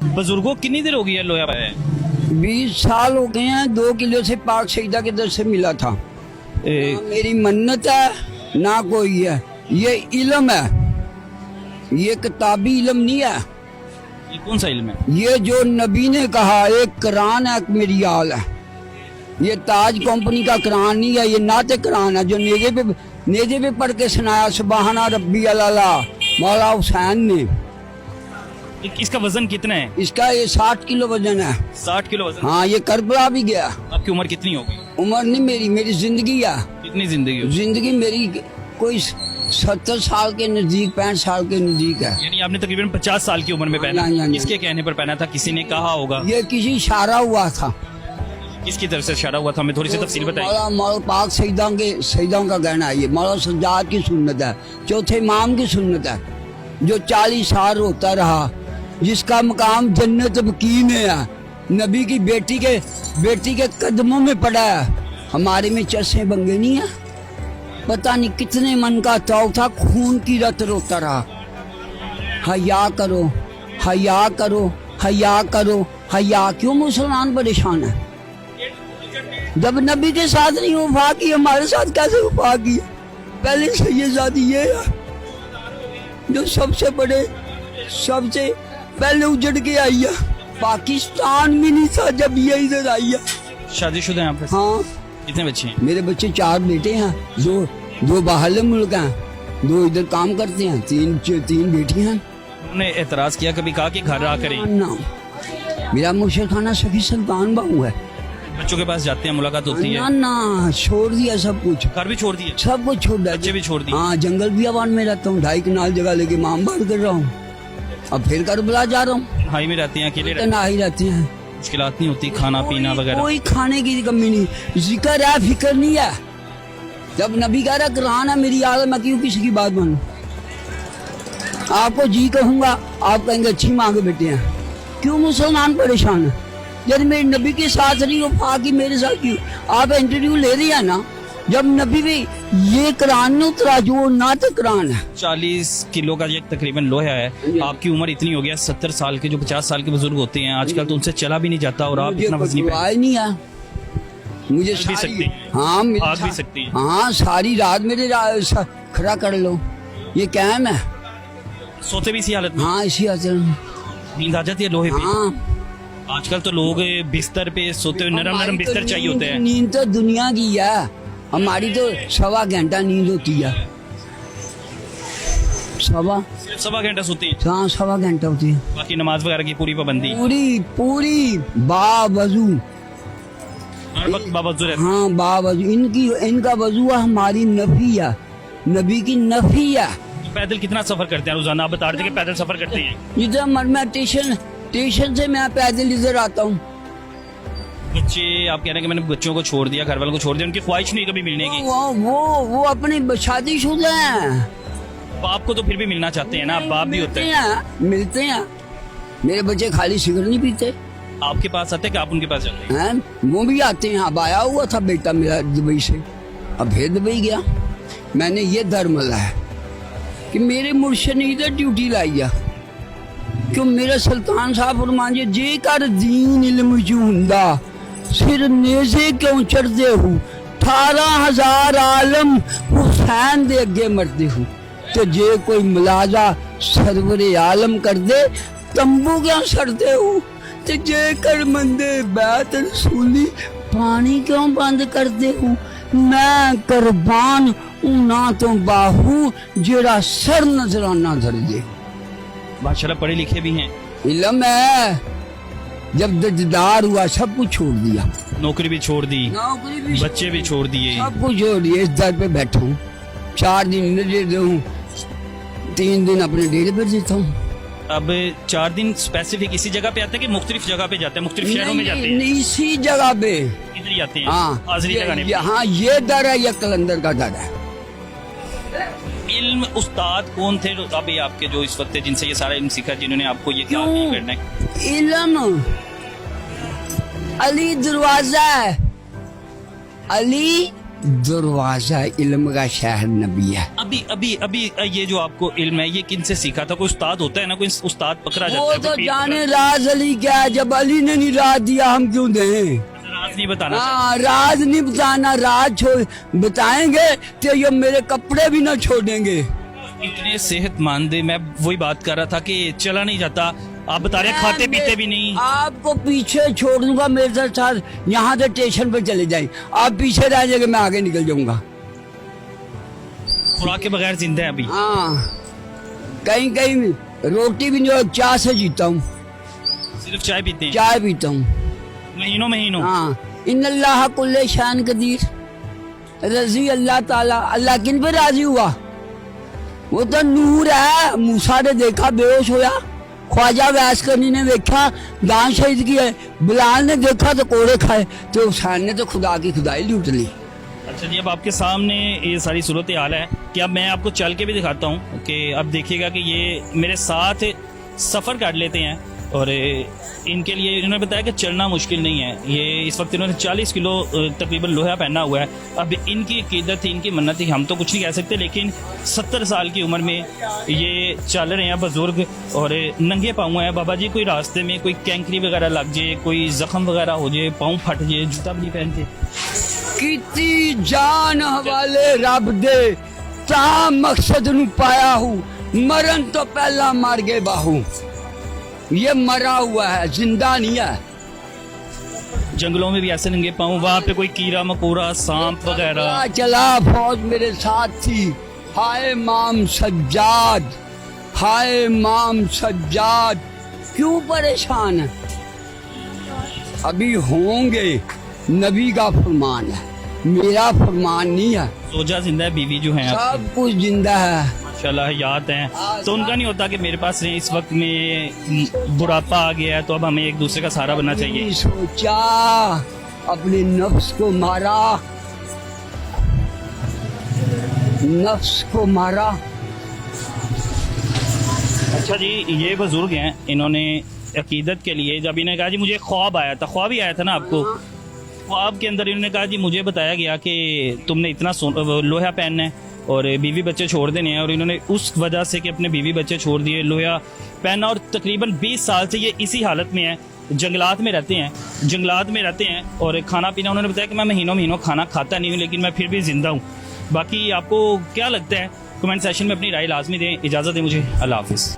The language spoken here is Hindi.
बुजुर्गों कितनी देर हो गई है लोया पाया है? 20 साल हो गए हैं। 2 किलो से पाक सईदा के दर से मिला था। ना मेरी मन्नत है ना कोई है, ये इल्म है, ये किताबी इल्म नहीं है। ये कौन सा इल्म है? ये जो नबी ने कहा, एक कुरान है, एक मेरी आल है। ये ताज कंपनी का कुरान नहीं है, ये नाते कुरान है जो नेजे पे पढ़ के सुनाया सुबहाना रब्बी अला मौला हुसैन ने। इसका वजन कितना है? इसका ये 60 किलो वजन है। 60 किलो वजन? हाँ, ये करबला भी गया। आपकी उम्र कितनी होगी? उम्र नहीं मेरी जिंदगी है। कितनी जिंदगी होगी? जिंदगी मेरी कोई 70 साल के नजदीक, 65 साल के नजदीक है। यानी आपने तकरीबन 50 साल की उम्र में पहना? हाँ। किसके कहने पर पहना था? किसी ने कहा होगा? ये किसी इशारा हुआ था। किसकी तरफ से इशारा हुआ था? हमें थोड़ी सी तफसील बताइए। मौला पाक सईदां का कहना है। ये मौला सज्जाद की सुन्नत है, चौथे इमाम की सुन्नत है, जो 40 साल होता रहा, जिसका मकाम जन्नत बकी में है, नबी की बेटी के कदमों में पड़ा है। हमारे में चरसे बंगे नहीं है। पता नहीं कितने मन का ताव था, खून की रत रोता रहा। हया करो, हया करो, हया करो, हया। क्यों मुसलमान परेशान है? जब नबी के साथ नहीं वफा की, हमारे साथ कैसे वफा की? पहले सैयदादी ये है जो सबसे बड़े, सबसे पहले उजड़ के आई है। पाकिस्तान में नहीं था जब ये इधर आई है। शादीशुदा हैं आप? हाँ। कितने बच्चे हैं? मेरे बच्चे 4 बेटे हैं, दो बाहर मुल्क हैं, 2 इधर काम करते हैं, 3 बेटी हैं। उन्होंने एतराज किया कभी, कहा कि घर आ करें? ना, मेरा मुर्शिद खाना सफी सुल्तान बाबू है। बच्चों के पास जाते हैं, मुलाकात होती है? ना, छोड़ दिया सब कुछ। घर भी छोड़ दिए? सब कुछ छोड़ दिया। बच्चे भी छोड़ दिए? हाँ, जंगल बियाबान में रहता हूँ, 2.5 कनाल जगह लेके मामबाद कर रहा हूँ। अब फिर करबला जा रहा हूँ। हाई में रहती हैं? अकेले रहते हैं? ना ही रहते हैं। मुश्किलात नहीं होती खाना पीना वगैरह? कोई खाने की कमी नहीं, जिक्र है, फिक्र नहीं है। जब नबी कह रहा कुरान है मेरी आदत, मैं क्यों किसी की बात मानूं? आपको जी कहूंगा, आप कहेंगे अच्छी माँ के बेटे हैं। क्यों मुसलमान परेशान है? जब मेरे नबी के साथ नहीं वफा की, मेरे साथ क्यों? आप इंटरव्यू ले रही है ना, जब नबी भी ये कुरान ने उतरा जो ना तो कुरान है। 40 किलो का ये तकरीबन लोहा है। आपकी उम्र इतनी हो गया, 70 साल के जो 50 साल के बुजुर्ग होते हैं आजकल, तो उनसे चला भी नहीं जाता और आप इतना वजनी नहीं है। मुझे भी सकती है? हाँ, भाग भी सकती है? हाँ, सारी रात मेरे खड़ा कर लो, ये कैम है। सोते भी इसी हालत में? हाँ, इसी हालत में नींद आ जाती है लोहे पे? हाँ। आजकल तो लोग बिस्तर पे सोते हुए नरम बिस्तर चाहिए होते हैं। नींद तो दुनिया की है, हमारी तो 1.25 घंटा नींद होती है। सवा घंटा सोती है? हाँ, 1.25 घंटा होती है। बाकी नमाज वगैरह की पूरी पाबंदी? पूरी बावजू। हर वक्त बावजू रहती? हाँ, बावजू। इनका वजू हमारी नफी है, नबी की नफी है। पैदल कितना सफर करते हैं रोजाना? आप बता रहे थे कि पैदल सफर करते हैं? जिधर मैं स्टेशन से मैं पैदल इधर आता हूँ। बच्चे, आप कह रहे हैं कि मैंने बच्चों को छोड़ दिया, घर वालों को छोड़ दिया, उनकी ख्वाहिश नहीं कभी मिलने की? वो अपने शादीशुदा हैं। बाप को तो फिर भी मिलना चाहते हैं ना, बाप भी होते हैं। मिलते हैं। मेरे बच्चे खाली सिगरेट नहीं पीते। आपके पास आते हैं कि आप उनके पास जाते हैं? वो भी आते हैं। अब आया हुआ था बेटा मेरा दुबई से, अब फिर दुबई गया। मैंने ये धर्म लाया कि मेरे मुर्शिद ने इधर ड्यूटी लाई है। क्यों मेरे सुल्तान साहब फरमांजे, जेकर दीन इल्म जूंदा सिर नेजे क्यों चढ़ते हो, 18,000 आलम हुसैन दे अगे मरते हो, तो जे कोई मुलाजा सरवरे आलम कर दे, तंबू क्यों सड़ते हो, तो जे कर मंदे बैत रसूली, पानी क्यों बंद करते हो। मैं कुर्बान ना तो बाहू जेड़ा सर नजराना धर दे। माशाल्लाह पढ़े लिखे भी हैं। इल्म है। जब दीदार हुआ सब कुछ छोड़ दिया, नौकरी भी छोड़ दी, बच्चे भी छोड़ दिए, सब कुछ छोड़ दिए। इस दर पे बैठा हूँ, 4 दिन इधर देता हूँ, 3 दिन अपने डेरे पर देता हूँ। अब 4 दिन स्पेसिफिक इसी जगह पे आते हैं कि मुख्तलिफ जगह पे जाते हैं, मुख्तलिफ शहरों में जाते हैं? इसी जगह पे इधर ही आते हैं? हाँ, हाजिरी लगाने? हाँ, ये दर है, ये कलंदर का दर है। इल्म उस्ताद कौन थे अभी आपके जो इस वक्त जिनसे ये सारा इल्म सीखा, जिन्होंने आपको ये काम नहीं करना है? इल्म अली दरवाजा है, अली दरवाजा इल्म का शहर नबी है। अभी अभी अभी ये जो आपको इल्म है ये किन से सीखा था? कोई उस्ताद होता है ना, कोई उस्ताद पकड़ा जाता वो है, तो कोई पीर जाने राज अली क्या है, जब अली ने नहीं राज दिया हम क्यों दें? राज नहीं बताना हाँ, राज नहीं बताना, राज छोड़ बताएंगे तो ये मेरे कपड़े भी ना छोड़ेंगे। इतने सेहतमंद, मैं वही बात कर रहा था कि चला नहीं जाता, आप बता रहे हैं खाते पीते भी नहीं। आपको पीछे छोड़ दूंगा, मेरे साथ यहाँ से स्टेशन पे चले जाए, आप पीछे रह जाएंगे, मैं आगे निकल जाऊंगा। खुराक के बगैर जिंदा है अभी? हाँ, कहीं कहीं रोटी भी नहीं, चाय से जीता हूँ, सिर्फ चाय पीते हैं? चाय पीता हूँ महीनों महीनों। हाँ, इन्नल्लाह कुल्ले शान कदीर, रजी अल्लाह ताला। अल्लाह किन पे राजी हुआ? वो तो नूर है। मूसा ने देखा बेहोश होया, ख्वाजा वैसकरनी ने देखा दान शहीद किया, बिलाल ने देखा तो कोड़े खाए, तो हुसैन ने तो खुदा की खुदाई लूट ली। अच्छा जी, अब आपके सामने ये सारी सूरत हाल है कि अब मैं आपको चल के भी दिखाता हूँ कि अब देखिएगा कि ये मेरे साथ सफ़र कर लेते हैं और इनके लिए इन्होंने बताया कि चलना मुश्किल नहीं है। ये इस वक्त इन्होंने 40 किलो तकरीबन लोहा पहना हुआ है। अब इनकी अकीदत थी, इनकी मन्नत थी, हम तो कुछ नहीं कह सकते, लेकिन 70 साल की उम्र में ये चल रहे हैं बुजुर्ग और नंगे पाँव हैं। बाबा जी कोई रास्ते में कोई कैंकरी वगैरह लग जाए, कोई जख्म वगैरह हो जाए, पाँव फट जाए, जूता भी नहीं पहनते। कितनी जान हवाले रब दे, ता मकसद नू पाया हूँ, मरन तो पहला मर गए बाहू। ये मरा हुआ है, जिंदा नहीं है। जंगलों में भी ऐसे नंगे पाँव, वहाँ पे कोई कीड़ा मकोड़ा सांप वगैरह? चला फौज मेरे साथ थी। हाय माम सज्जाद, हाय माम सज्जाद, क्यों परेशान है? अभी होंगे, नबी का फरमान है, मेरा फरमान नहीं है। सोजा जिंदा है, बीवी जो है सब कुछ जिंदा है माशाल्लाह, याद है। तो उनका नहीं होता कि मेरे पास इस वक्त में बुढ़ापा आ गया है तो अब हमें एक दूसरे का सहारा बनना चाहिए? सोचा, अपने नफ्स को मारा, नफ्स को मारा। अच्छा जी, ये बुजुर्ग हैं, इन्होंने अकीदत के लिए जब इन्हें कहा जी मुझे ख्वाब आया था, ख्वाब ही आया था ना आपको, ख्वाब के अंदर इन्होंने कहा जी मुझे बताया गया कि तुमने इतना लोहा पहनना है और बीवी बच्चे छोड़ देने हैं, और इन्होंने उस वजह से कि अपने बीवी बच्चे छोड़ दिए, लोहा पहना, और तकरीबन 20 साल से ये इसी हालत में है। जंगलात में रहते हैं और खाना पीना, उन्होंने बताया कि मैं महीनों खाना खाता नहीं हूँ लेकिन मैं फिर भी जिंदा हूँ। बाकी आपको क्या लगता है कमेंट सेशन में अपनी राय लाजमी दें। इजाज़त दें मुझे, अल्लाह हाफिज़।